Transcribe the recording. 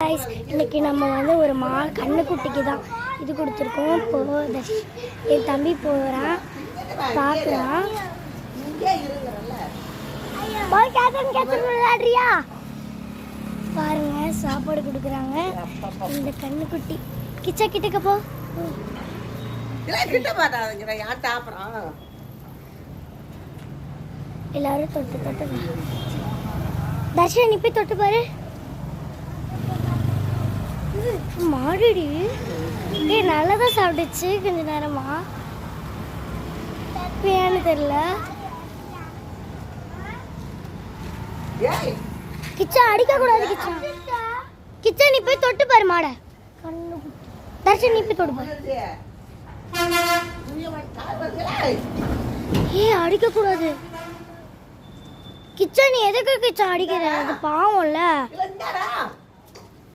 Guys இன்னைக்கு நம்ம வந்து ஒரு கண்ணுக்குட்டிக்கு தான் இது கொடுத்துருக்கோம். இப்போ என் தம்பி போகிறான் பார்க்குறான். விளையாடுறியா பாருங்க, சாப்பாடு கொடுக்குறாங்க. இந்த கண்ணுக்குட்டி கிச்சா கிட்டக்க போ. எல்லாரும் தொட்டு தொட்டு தர்ஷன் நீ போய் தொட்டு பாரு. மாடுடி நல்லதான் சாப்பிட்டுச்சு கொஞ்ச நேரமா, ஏன்னு தெரியல. கிச்சா அடிக்க கூடாது. கிச்சா கிச்சா நீ போய் தொட்டு பாரு மாட. தர்ஷன் நீ போய் தொட்டு பாரு. அடிக்க கூடாது. கிச்சா நீ எதுக்கு கிச்சா அடிக்கிற? அது பாவம்ல.